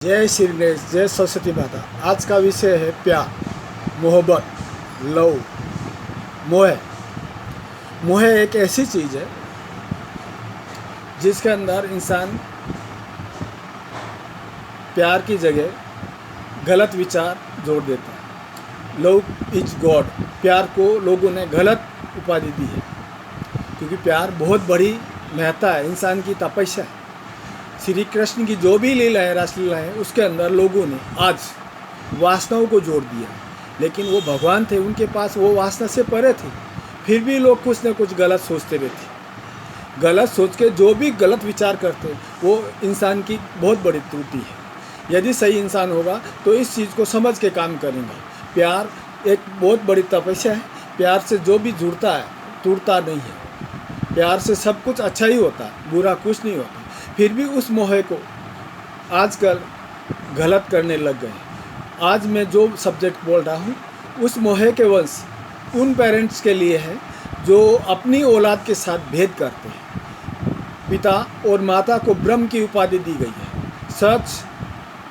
जय श्री गणेश, जय सरस्वती माता। आज का विषय है प्यार, मोहब्बत, लव। मोह एक ऐसी चीज़ है जिसके अंदर इंसान प्यार की जगह गलत विचार जोड़ देता है। Love is God. प्यार को लोगों ने गलत उपाधि दी है, क्योंकि प्यार बहुत बड़ी महत्ता है, इंसान की तपस्या है। श्री कृष्ण की जो भी लीला है, रासलीला है, उसके अंदर लोगों ने आज वासनाओं को जोड़ दिया। लेकिन वो भगवान थे, उनके पास वो वासना से परे थी, फिर भी लोग कुछ न कुछ गलत सोचते रहते। गलत सोच के जो भी गलत विचार करते, वो इंसान की बहुत बड़ी त्रुटि है। यदि सही इंसान होगा तो इस चीज़ को समझ के काम करेंगे। प्यार एक बहुत बड़ी तपस्या है। प्यार से जो भी जुड़ता है टूटता नहीं है। प्यार से सब कुछ अच्छा ही होता है, बुरा कुछ नहीं होता। फिर भी उस मोह को आजकल गलत करने लग गए। आज मैं जो सब्जेक्ट बोल रहा हूँ, उस मोह के वंश उन पेरेंट्स के लिए है जो अपनी औलाद के साथ भेद करते हैं। पिता और माता को ब्रह्म की उपाधि दी गई है, सच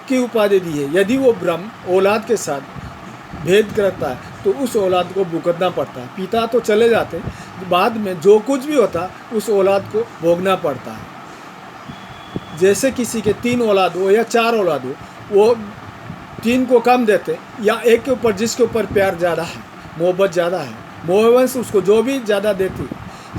की उपाधि दी है। यदि वो ब्रह्म औलाद के साथ भेद करता है तो उस औलाद को भुगतना पड़ता है। पिता तो चले जाते हैं, बाद में जो कुछ भी होता उस औलाद को भोगना पड़ता है। जैसे किसी के 3 औलाद हो या 4 औलाद हो, वो 3 को कम देते, या एक के ऊपर जिसके ऊपर प्यार ज़्यादा है, मोहब्बत ज़्यादा है, मोहवंश उसको जो भी ज़्यादा देती।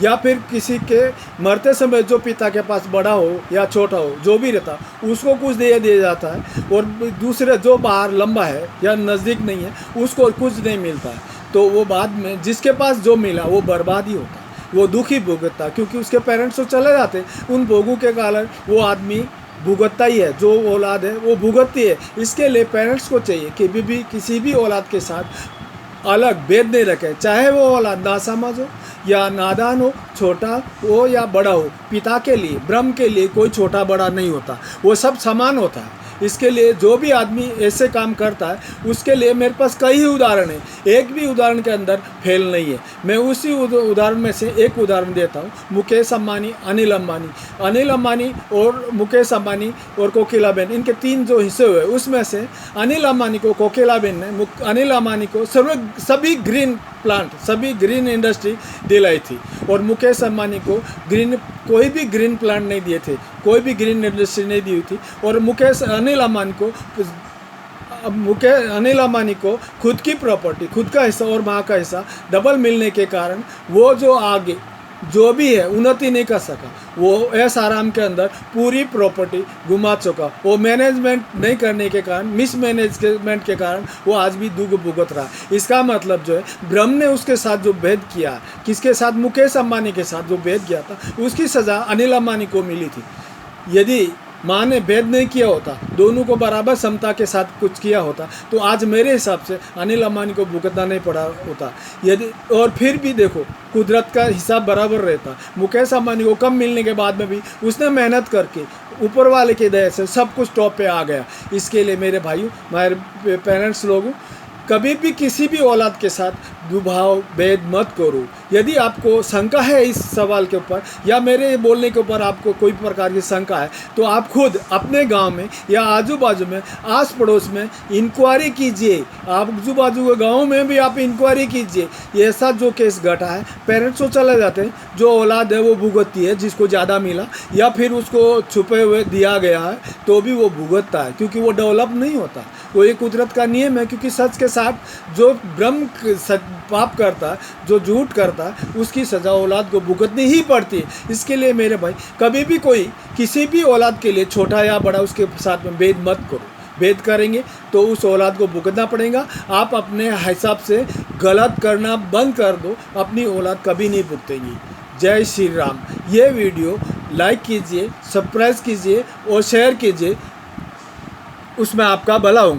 या फिर किसी के मरते समय जो पिता के पास बड़ा हो या छोटा हो, जो भी रहता, उसको कुछ दे दिया जाता है, और दूसरे जो बाहर लंबा है या नज़दीक नहीं है, उसको कुछ नहीं मिलता है। तो वो बाद में जिसके पास जो मिला वो बर्बाद ही होता है, वो दुखी भुगतता, क्योंकि उसके पेरेंट्स तो चले जाते। उन भोगों के कारण वो आदमी भुगतता ही है, जो औलाद है वो भुगतती है। इसके लिए पेरेंट्स को चाहिए कि भी किसी भी औलाद के साथ अलग भेद नहीं रखे, चाहे वो औलाद नासमझ हो या नादान हो, छोटा हो या बड़ा हो। पिता के लिए, ब्रह्म के लिए कोई छोटा बड़ा नहीं होता, वो सब समान होता है। इसके लिए जो भी आदमी ऐसे काम करता है, उसके लिए मेरे पास कई उदाहरण हैं। एक भी उदाहरण के अंदर फेल नहीं है। मैं उसी उदाहरण में से एक उदाहरण देता हूँ। मुकेश अंबानी, अनिल अंबानी और मुकेश अंबानी और कोकिलाबेन, इनके 3 जो हिस्से हुए, उसमें से अनिल अंबानी को कोकिलाबेन ने अनिल अंबानी को सभी ग्रीन प्लांट, सभी ग्रीन इंडस्ट्री दिलाई थी, और मुकेश अंबानी को कोई भी ग्रीन प्लांट नहीं दिए थे, कोई भी ग्रीन इंडस्ट्री नहीं दी हुई थी। और अनिल अंबानी को खुद की प्रॉपर्टी, खुद का हिस्सा और माँ का हिस्सा डबल मिलने के कारण वो जो आगे जो भी है उन्नति नहीं कर सका। वो ऐसा आराम के अंदर पूरी प्रॉपर्टी घुमा चुका। वो मैनेजमेंट नहीं करने के कारण, मिसमैनेजमेंट के कारण वो आज भी दुख भुगत रहा है। इसका मतलब जो है, ब्रह्म ने उसके साथ जो भेद किया, किसके साथ? मुकेश अंबानी के साथ जो भेद किया था, उसकी सज़ा अनिल अंबानी को मिली थी। यदि माँ ने भेद नहीं किया होता, दोनों को बराबर समता के साथ कुछ किया होता, तो आज मेरे हिसाब से अनिल अंबानी को भुगतना नहीं पड़ा होता। यदि और फिर भी देखो, कुदरत का हिसाब बराबर रहता। मुकेश अंबानी को कम मिलने के बाद में भी उसने मेहनत करके ऊपर वाले की दया से सब कुछ टॉप पे आ गया। इसके लिए मेरे भाइयों, मेरे पेरेंट्स लोगों, कभी भी किसी भी औलाद के साथ दुभाव भेद मत करो। यदि आपको शंका है इस सवाल के ऊपर, या मेरे बोलने के ऊपर आपको कोई प्रकार की शंका है, तो आप खुद अपने गांव में या आजू बाजू में, आस पड़ोस में इंक्वायरी कीजिए। आजू बाजू के गाँव में भी आप इंक्वायरी कीजिए। ये ऐसा जो केस घटा है, पेरेंट्स तो चले जाते हैं, जो औलाद है वो भुगतती है, जिसको ज़्यादा मिला या फिर उसको छुपे हुए दिया गया है तो भी वो भुगतता है, क्योंकि वो डेवलप नहीं होता। वो एक कुदरत का नियम है, क्योंकि सच के साथ जो ब्रह्म पाप करता है, जो झूठ करता है, उसकी सज़ा औलाद को भुगतनी ही पड़ती है। इसके लिए मेरे भाई, कभी भी कोई किसी भी औलाद के लिए छोटा या बड़ा, उसके साथ में भेद मत करो। भेद करेंगे तो उस औलाद को भुगतना पड़ेगा। आप अपने हिसाब से गलत करना बंद कर दो, अपनी औलाद कभी नहीं भुगतेगी। जय श्री राम। ये वीडियो लाइक कीजिए, सब्सक्राइब कीजिए और शेयर कीजिए, उसमें आपका भला होगा।